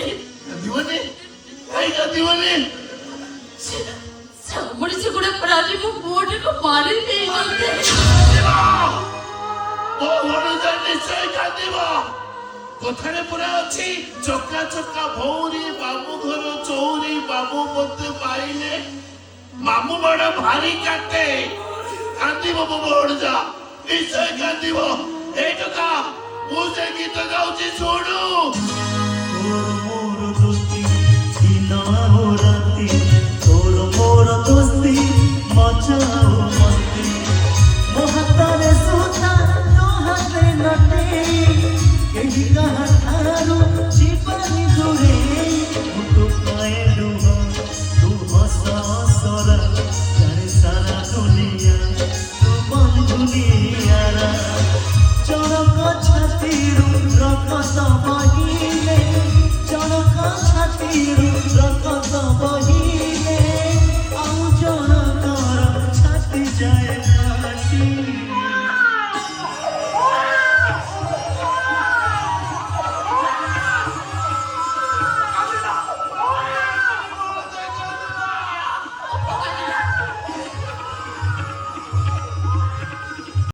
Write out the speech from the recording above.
ଦିବନି କାହିଁକି ଦିବନି ମଣିଷ ଗୁଡା ରାଜି ମୋ ପୁଅଟିକୁ ମାରି ଦେଇଛନ୍ତି। ମୋ ଭଣଜା ନିଶ୍ଚୟ କାନ୍ଦିବ। କଥାରେ ପୁରା ଅଛି ଚକା ଚକା ଭଉରୀ ମାମୁଁ ଘର ଚୌରୀ ମାମୁଁ ମତେ ପାଇଲେ ମାମୁଁ ବଡ ଭାରି କାଟେ। କାନ୍ଦିବ ମୋ ଭଣଜା ନିଶ୍ଚୟ କାନ୍ଦିବ। ଏଇ ଟକା ମୁଁ ସେ ଗୀତ ଗାଉଛି ଶୁଣୁ।